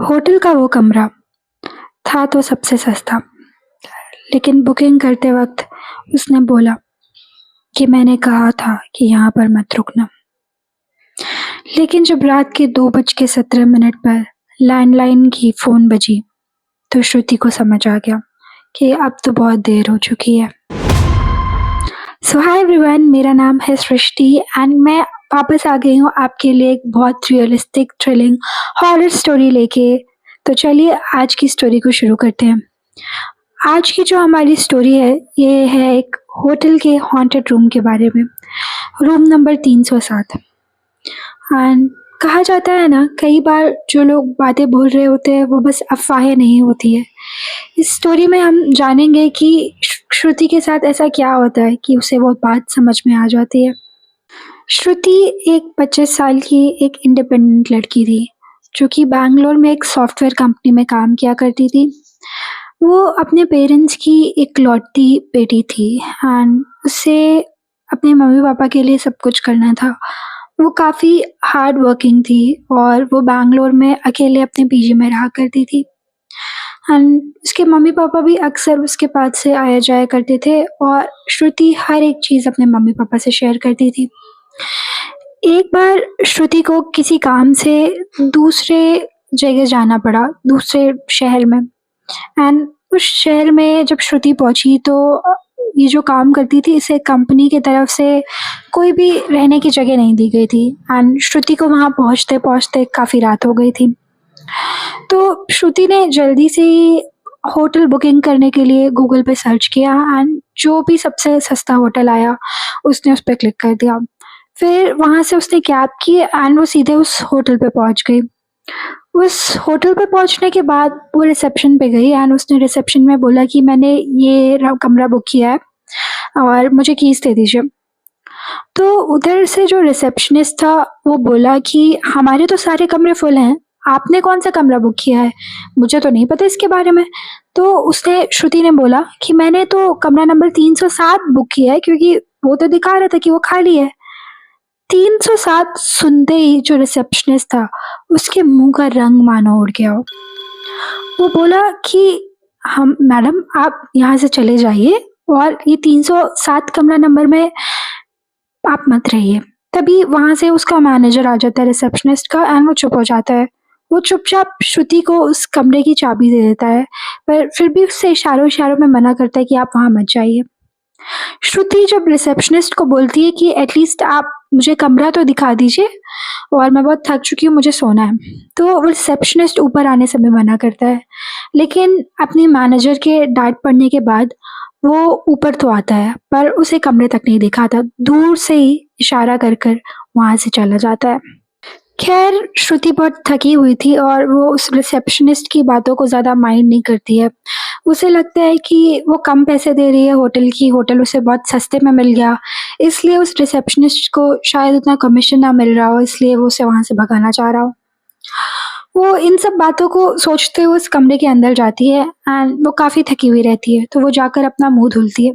Hotel का वो कमरा था तो सबसे सस्ता, लेकिन बुकिंग करते वक्त उसने बोला कि मैंने कहा था कि यहाँ पर मत रुकना। लेकिन जब रात के 2:17 पर लैंडलाइन की फ़ोन बजी तो श्रुति को समझ आ गया कि अब तो बहुत देर हो चुकी है। सो हाय एवरीवन, मेरा नाम है सृष्टि एंड मैं वापस आ गई हूँ आपके लिए एक बहुत रियलिस्टिक थ्रिलिंग हॉरर स्टोरी लेके। तो चलिए आज की स्टोरी को शुरू करते हैं। आज की जो हमारी स्टोरी है ये है एक होटल के हॉन्टेड रूम के बारे में, रूम नंबर 307। एंड कहा जाता है ना, कई बार जो लोग बातें बोल रहे होते हैं वो बस अफवाहें नहीं होती है। इस स्टोरी में हम जानेंगे कि श्रुति के साथ ऐसा क्या होता है कि उसे वो बात समझ में आ जाती है। श्रुति एक 25 साल की एक इंडिपेंडेंट लड़की थी जो कि बैंगलोर में एक सॉफ्टवेयर कंपनी में काम किया करती थी। वो अपने पेरेंट्स की एक लौटती बेटी थी एंड उसे अपने मम्मी पापा के लिए सब कुछ करना था। वो काफ़ी हार्ड वर्किंग थी और वो बैंगलोर में अकेले अपने पीजी में रहा करती थी एंड उसके मम्मी पापा भी अक्सर उसके पास से आया जाया करते थे और श्रुति हर एक चीज़ अपने मम्मी पापा से शेयर करती थी। एक बार श्रुति को किसी काम से दूसरे जगह जाना पड़ा, दूसरे शहर में। एंड उस शहर में जब श्रुति पहुंची तो ये जो काम करती थी इसे कंपनी की तरफ से कोई भी रहने की जगह नहीं दी गई थी एंड श्रुति को वहाँ पहुँचते पहुँचते काफ़ी रात हो गई थी। तो श्रुति ने जल्दी से ही होटल बुकिंग करने के लिए गूगल पे सर्च किया एंड जो भी सबसे सस्ता होटल आया उसने उस पर क्लिक कर दिया। फिर वहाँ से उसने कैब की एंड वो सीधे उस होटल पे पहुँच गई। उस होटल पे पहुँचने के बाद वो रिसेप्शन पे गई एंड उसने रिसेप्शन में बोला कि मैंने ये कमरा बुक किया है और मुझे कीज़ दे दीजिए। तो उधर से जो रिसेप्शनिस्ट था वो बोला कि हमारे तो सारे कमरे फुल हैं, आपने कौन सा कमरा बुक किया है, मुझे तो नहीं पता इसके बारे में। तो उसने श्रुति ने बोला कि मैंने तो कमरा नंबर 307 बुक किया है क्योंकि वो तो दिखा रहा था कि वो खाली है। 307 सुनते ही जो रिसेप्शनिस्ट था उसके मुंह का रंग मानो उड़ गया। वो बोला कि हम मैडम आप यहाँ से चले जाइए और ये 307 कमरा नंबर में आप मत रहिए। तभी वहाँ से उसका मैनेजर आ जाता है रिसेप्शनिस्ट का एंड वो चुप हो जाता है। वो चुपचाप श्रुति को उस कमरे की चाबी दे देता है पर फिर भी उससे इशारों इशारों में मना करता है कि आप वहाँ मत जाइए। श्रुति जब रिसेप्शनिस्ट को बोलती है कि एटलीस्ट आप मुझे कमरा तो दिखा दीजिए और मैं बहुत थक चुकी हूँ, मुझे सोना है, तो वो रिसेप्शनिस्ट ऊपर आने से भी मना करता है। लेकिन अपने मैनेजर के डांट पड़ने के बाद वो ऊपर तो आता है पर उसे कमरे तक नहीं दिखाता, दूर से ही इशारा कर कर वहाँ से चला जाता है। खैर श्रुति बहुत थकी हुई थी और वो उस रिसेप्शनिस्ट की बातों को ज़्यादा माइंड नहीं करती है। उसे लगता है कि वो कम पैसे दे रही है होटल की, होटल उसे बहुत सस्ते में मिल गया, इसलिए उस रिसेप्शनिस्ट को शायद उतना कमीशन ना मिल रहा हो, इसलिए वो उसे वहाँ से भगाना चाह रहा हो। वो इन सब बातों को सोचते हुए उस कमरे के अंदर जाती है एंड वो काफ़ी थकी हुई रहती है, तो वो जाकर अपना मुँह धुलती है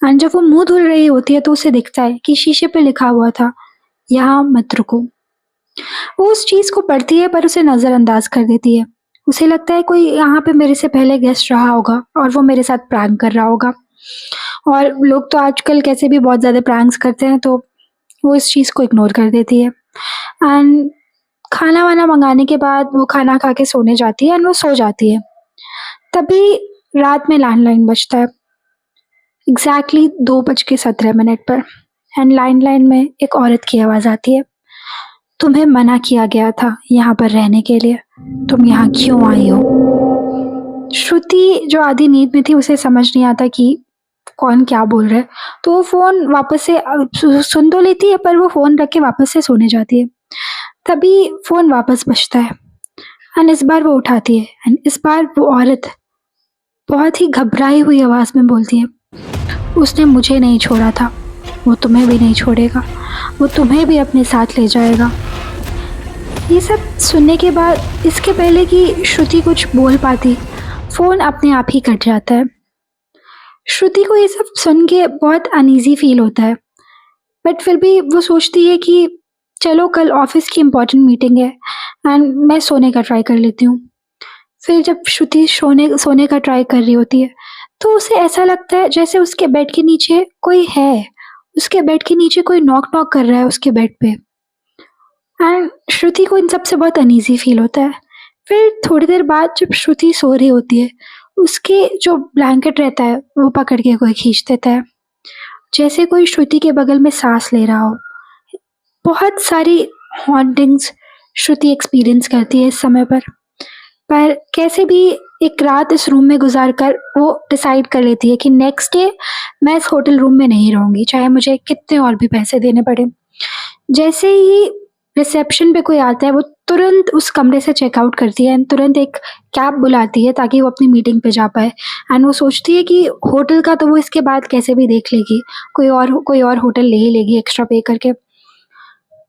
एंड जब वो मुँह धुल रही होती है तो उसे दिखता है कि शीशे पे लिखा हुआ था, यहाँ मत रुको। वो उस चीज़ को पढ़ती है पर उसे नज़रअंदाज कर देती है। उसे लगता है कोई यहाँ पे मेरे से पहले गेस्ट रहा होगा और वो मेरे साथ प्रैंक कर रहा होगा, और लोग तो आजकल कैसे भी बहुत ज़्यादा प्रैंक्स करते हैं, तो वो इस चीज़ को इग्नोर कर देती है। एंड खाना वाना मंगाने के बाद वो खाना खा के सोने जाती है एंड वो सो जाती है। तभी रात में लैंडलाइन बजता है एग्जैक्टली 2:17 पर एंड लैंडलाइन में एक औरत की आवाज़ आती है, तुम्हें मना किया गया था यहाँ पर रहने के लिए, तुम यहाँ क्यों आई हो? श्रुति जो आधी नींद में थी उसे समझ नहीं आता कि कौन क्या बोल रहा है, तो वो फ़ोन वापस से सुन तो लेती है पर वो फ़ोन रख के वापस से सोने जाती है। तभी फ़ोन वापस बजता है एंड इस बार वो उठाती है एंड इस बार वो औरत बहुत ही घबराई हुई आवाज़ में बोलती है, उसने मुझे नहीं छोड़ा था, वो तुम्हें भी नहीं छोड़ेगा, वो तुम्हें भी अपने साथ ले जाएगा। ये सब सुनने के बाद इसके पहले कि श्रुति कुछ बोल पाती, फ़ोन अपने आप ही कट जाता है। श्रुति को ये सब सुन के बहुत अनईज़ी फील होता है बट फिर भी वो सोचती है कि चलो कल ऑफिस की इम्पोर्टेंट मीटिंग है एंड मैं सोने का ट्राई कर लेती हूँ। फिर जब श्रुति सोने का ट्राई कर रही होती है, तो उसे ऐसा लगता है जैसे उसके बेड के नीचे कोई है। उसके बेड के नीचे कोई नॉक-नॉक कर रहा है उसके बेड पे एंड श्रुति को इन सब से बहुत अनईज़ी फ़ील होता है। फिर थोड़ी देर बाद जब श्रुति सो रही होती है, उसके जो ब्लैंकेट रहता है, वो पकड़ के कोई खींच देता है। जैसे कोई श्रुति के बगल में साँस ले रहा हो। बहुत सारी हॉन्टिंग्स श्रुति एक्सपीरियंस करती है इस समय पर कैसे भी एक रात इस रूम में गुजार कर वो डिसाइड कर लेती है कि नेक्स्ट डे मैं इस होटल रूम में नहीं रहूँगी, चाहे मुझे कितने और भी पैसे देने पड़े। जैसे ही रिसेप्शन पे कोई आता है, वो तुरंत उस कमरे से चेकआउट करती है एंड तुरंत एक कैब बुलाती है ताकि वो अपनी मीटिंग पे जा पाए एंड वो सोचती है कि होटल का तो वो इसके बाद कैसे भी देख लेगी, कोई और होटल ले ही लेगी एक्स्ट्रा पे करके।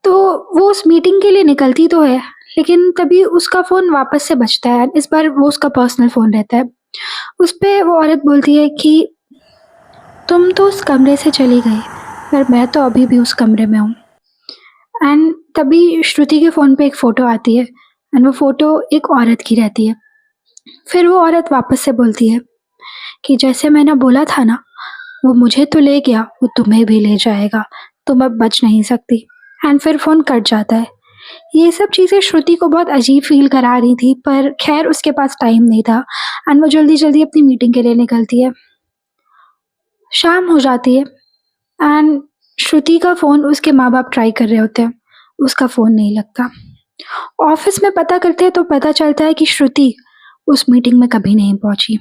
तो वो उस मीटिंग के लिए निकलती तो है, लेकिन तभी उसका फ़ोन वापस से बजता है। इस बार वो उसका पर्सनल फ़ोन रहता है। उस पे वो औरत बोलती है कि तुम तो उस कमरे से चली गई, पर मैं तो अभी भी उस कमरे में हूँ। एंड तभी श्रुति के फ़ोन पे एक फ़ोटो आती है एंड वो फ़ोटो एक औरत की रहती है। फिर वो औरत वापस से बोलती है कि जैसे मैंने बोला था ना, वो मुझे तो ले गया, वो तुम्हें भी ले जाएगा, तुम अब बच नहीं सकती। एंड फिर फ़ोन कट जाता है। ये सब चीज़ें श्रुति को बहुत अजीब फ़ील करा रही थी, पर खैर उसके पास टाइम नहीं था एंड वो जल्दी-जल्दी अपनी मीटिंग के लिए निकलती है। शाम हो जाती है एंड श्रुति का फ़ोन उसके माँ-बाप ट्राई कर रहे होते हैं, उसका फ़ोन नहीं लगता। ऑफ़िस में पता करते हैं तो पता चलता है कि श्रुति उस मीटिंग में कभी नहीं पहुँची।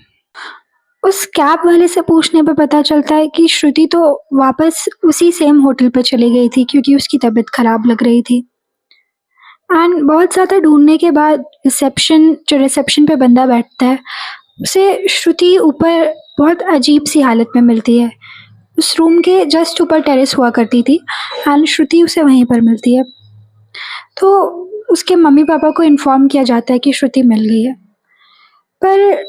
उस कैब वाले से पूछने पे पता चलता है कि श्रुति तो वापस उसी सेम होटल पे चली गई थी क्योंकि उसकी तबीयत ख़राब लग रही थी। एंड बहुत ज़्यादा ढूँढने के बाद रिसेप्शन पे बंदा बैठता है, उसे श्रुति ऊपर बहुत अजीब-सी हालत में मिलती है। उस रूम के जस्ट ऊपर टेरेस हुआ करती थी एंड श्रुति उसे वहीं पर मिलती है। तो उसके मम्मी-पापा को इन्फॉर्म किया जाता है कि श्रुति मिल गई है। पर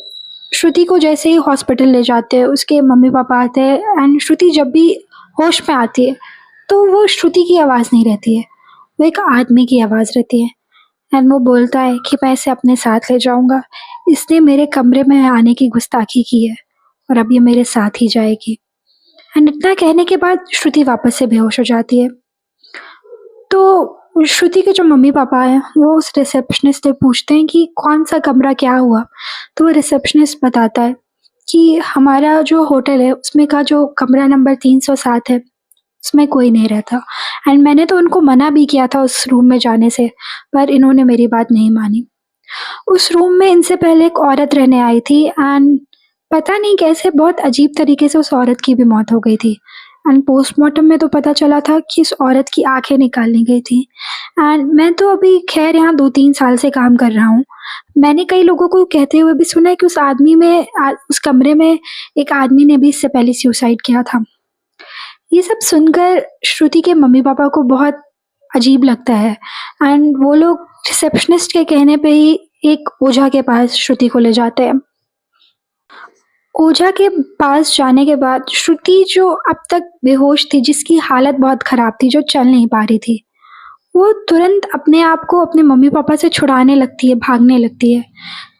श्रुति को जैसे ही हॉस्पिटल ले जाते हैं, उसके मम्मी-पापा आते हैं एंड श्रुति जब भी होश में आती है, तो वो श्रुति की आवाज़ नहीं रहती है, वो एक आदमी की आवाज़ रहती है। एंड वो बोलता है कि मैं इसे अपने साथ ले जाऊँगा, इसने मेरे कमरे में आने की गुस्ताखी की है और अब ये मेरे साथ ही जाएगी। एंड इतना कहने के बाद श्रुति वापस से बेहोश हो जाती है। तो श्रुति के जो मम्मी-पापा हैं, वो उस रिसेप्शनिस्ट से पूछते हैं कि कौन-सा कमरा क्या हुआ? तो वो रिसेप्शनिस्ट बताता है कि हमारा जो होटल है, उसमें का जो कमरा नंबर 307 है, उसमें कोई नहीं रहता एंड मैंने तो उनको मना भी किया था उस रूम में जाने से, पर इन्होंने मेरी बात नहीं मानी। उस रूम में इनसे पहले एक औरत रहने आई थी एंड पता नहीं कैसे बहुत अजीब तरीके से उस औरत की भी मौत हो गई थी एंड पोस्टमार्टम में तो पता चला था कि उस औरत की आँखें निकाल ली गई थी। एंड मैं तो अभी खैर यहाँ 2-3 साल से काम कर रहा हूँ। मैंने कई लोगों को कहते हुए भी सुना है कि उस कमरे में एक आदमी ने भी इससे पहले सुसाइड किया था। ये सब सुनकर श्रुति के मम्मी-पापा को बहुत अजीब लगता है एंड वो लोग रिसेप्शनिस्ट के कहने पे ही एक ओझा के पास श्रुति को ले जाते हैं। ओझा के पास जाने के बाद श्रुति जो अब तक बेहोश थी, जिसकी हालत बहुत ख़राब थी, जो चल नहीं पा रही थी, वो तुरंत अपने आप को अपने मम्मी-पापा से छुड़ाने लगती है, भागने लगती है।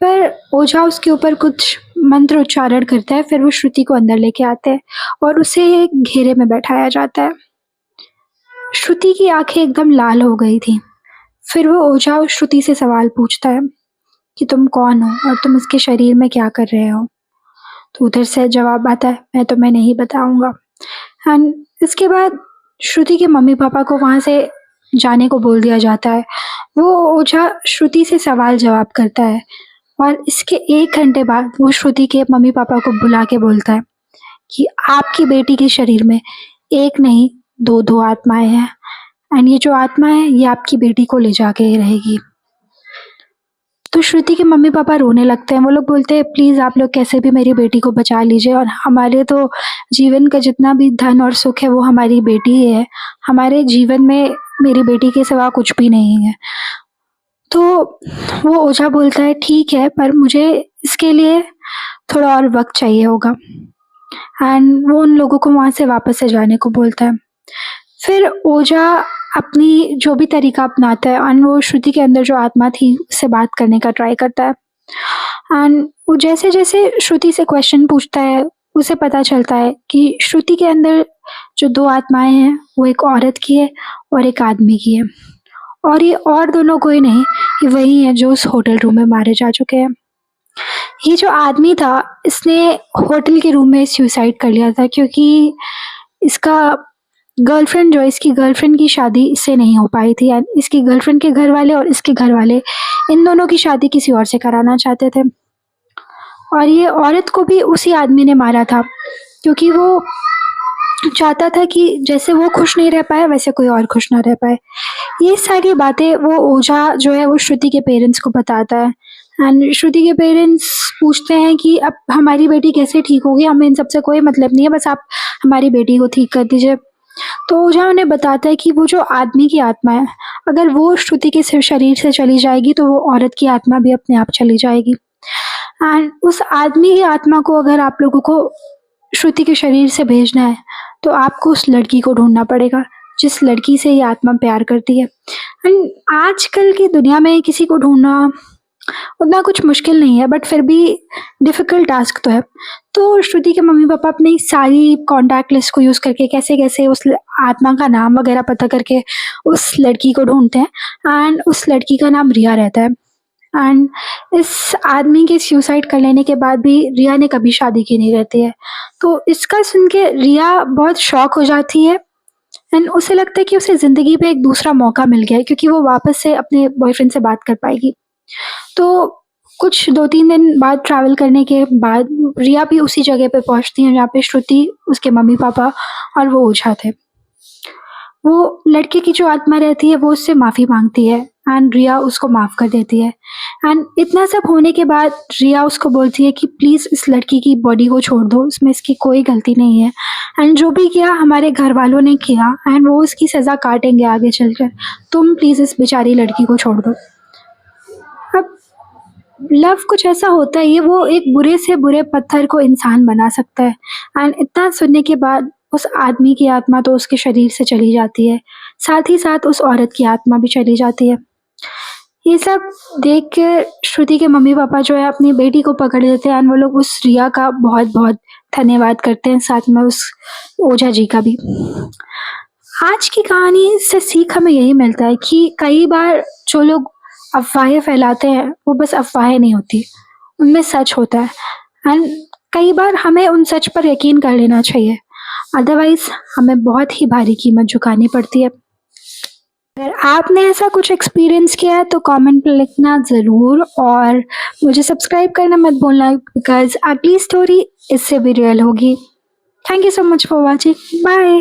पर ओझा उसके ऊपर कुछ मंत्र उच्चारण करता है, फिर वो श्रुति को अंदर लेके आते हैं और उसे एक घेरे में बैठाया जाता है। श्रुति की आँखें एकदम लाल हो गई थीं। फिर वो ओझा श्रुति से सवाल पूछता है कि तुम कौन हो और तुम इसके शरीर में क्या कर रहे हो? तो उधर से जवाब आता है, मैं तुम्हें नहीं बताऊँगा। एंड इसके बाद श्रुति के मम्मी-पापा को वहाँ से जाने को बोल दिया जाता है। वो ओझा श्रुति से सवाल-जवाब करता है और इसके 1 घंटे बाद वो श्रुति के मम्मी-पापा को बुला के बोलता है कि आपकी बेटी के शरीर में 1 नहीं 2-2 आत्माएँ हैं एंड ये जो आत्मा है, ये आपकी बेटी को ले जाके ही रहेगी। तो श्रुति के मम्मी-पापा रोने लगते हैं। वो लोग बोलते हैं, प्लीज़ आप लोग कैसे भी मेरी बेटी को बचा लीजिए और हमारे तो जीवन का जितना भी धन और सुख है, वो हमारी बेटी ही है। हमारे जीवन में मेरी बेटी के सिवा कुछ भी नहीं है। तो वो ओझा बोलता है, ठीक है, पर मुझे इसके लिए थोड़ा और वक़्त चाहिए होगा एंड वो उन लोगों को वहाँ से वापस से जाने को बोलता है। फिर ओझा अपनी जो भी तरीका अपनाता है एंड वो श्रुति के अंदर जो आत्मा थी उससे बात करने का ट्राई करता है। एंड वो जैसे-जैसे श्रुति से क्वेश्चन पूछता है, उसे पता चलता है कि श्रुति के अंदर जो 2 आत्माएँ हैं, वो एक औरत की है और एक आदमी की है। और ये और दोनों कोई नहीं, ये वही हैं जो उस होटल रूम में मारे जा चुके हैं। ये जो आदमी था, इसने होटल के रूम में सुसाइड कर लिया था क्योंकि इसका गर्लफ्रेंड जो है, इसकी गर्लफ्रेंड की शादी इससे नहीं हो पाई थी एंड इसकी गर्लफ्रेंड के घर वाले और इसके घर वाले इन दोनों की शादी किसी और से कराना चाहते थे। और ये औरत को भी उसी आदमी ने मारा था क्योंकि वो चाहता था कि जैसे वो खुश नहीं रह पाया वैसे कोई और खुश ना रह पाए। ये सारी बातें वो ओझा जो है वो श्रुति के पेरेंट्स को बताता है एंड श्रुति के पेरेंट्स पूछते हैं कि अब हमारी बेटी कैसे ठीक होगी, हमें इन सबसे कोई मतलब नहीं है, बस आप हमारी बेटी को ठीक कर दीजिए। तो ओझा उन्हें बताता है कि वो जो आदमी की आत्मा है, अगर वो श्रुति के शरीर से चली जाएगी तो वो औरत की आत्मा भी अपने आप चली जाएगी एंड उस आदमी की आत्मा को अगर आप लोगों को श्रुति के शरीर से भेजना है तो आपको उस लड़की को ढूंढना पड़ेगा जिस लड़की से ये आत्मा प्यार करती है। एंड आजकल की दुनिया में किसी को ढूंढना उतना कुछ मुश्किल नहीं है बट फिर भी डिफ़िकल्ट टास्क तो है। तो श्रुति के मम्मी-पापा अपनी सारी कॉन्टैक्ट लिस्ट को यूज़ करके कैसे-कैसे उस आत्मा का नाम वगैरह पता करके उस लड़की को ढूँढते हैं एंड उस लड़की का नाम रिया रहता है। एंड इस आदमी के सुसाइड कर लेने के बाद भी रिया ने कभी शादी की नहीं रहती है। तो इसका सुन के रिया बहुत शॉक हो जाती है एंड उसे लगता है कि उसे ज़िंदगी में एक दूसरा मौका मिल गया है क्योंकि वो वापस से अपने बॉयफ्रेंड से बात कर पाएगी। तो कुछ 2-3 दिन बाद ट्रैवल करने के बाद रिया भी उसी जगह पे पहुँचती है जहाँ पे श्रुति, उसके मम्मी-पापा और वो ओझा थे। वो लड़के की जो आत्मा रहती है वो उससे माफ़ी माँगती है एंड रिया उसको माफ़ कर देती है एंड इतना सब होने के बाद रिया उसको बोलती है कि प्लीज़ इस लड़की की बॉडी को छोड़ दो, इसमें इसकी कोई गलती नहीं है एंड जो भी किया हमारे घर वालों ने किया एंड वो उसकी सज़ा काटेंगे आगे चलकर। तुम प्लीज़ इस बेचारी लड़की को छोड़ दो। अब लव कुछ ऐसा होता है, ये वो एक बुरे से बुरे पत्थर को इंसान बना सकता है एंड इतना सुनने के बाद उस आदमी की आत्मा तो उसके शरीर से चली जाती है, साथ ही साथ उस औरत की आत्मा भी चली जाती है। ये सब देख के श्रुति के मम्मी-पापा जो है अपनी बेटी को पकड़ लेते हैं एंड वो लोग उस रिया का बहुत-बहुत धन्यवाद करते हैं, साथ में उस ओझा जी का भी। आज की कहानी से सीख हमें यही मिलता है कि कई बार जो लोग अफ़वाहें फैलाते हैं, वो बस अफ़वाहें नहीं होती, उनमें सच होता है एंड कई बार हमें उन सच पर यकीन कर लेना चाहिए, अदरवाइज़ हमें बहुत ही भारी कीमत चुकानी पड़ती है। अगर आपने ऐसा कुछ एक्सपीरियंस किया है तो कमेंट में लिखना ज़रूर और मुझे सब्सक्राइब करना मत भूलना बिकॉज़ अगली स्टोरी इससे भी रियल होगी। Thank you so much for watching. Bye.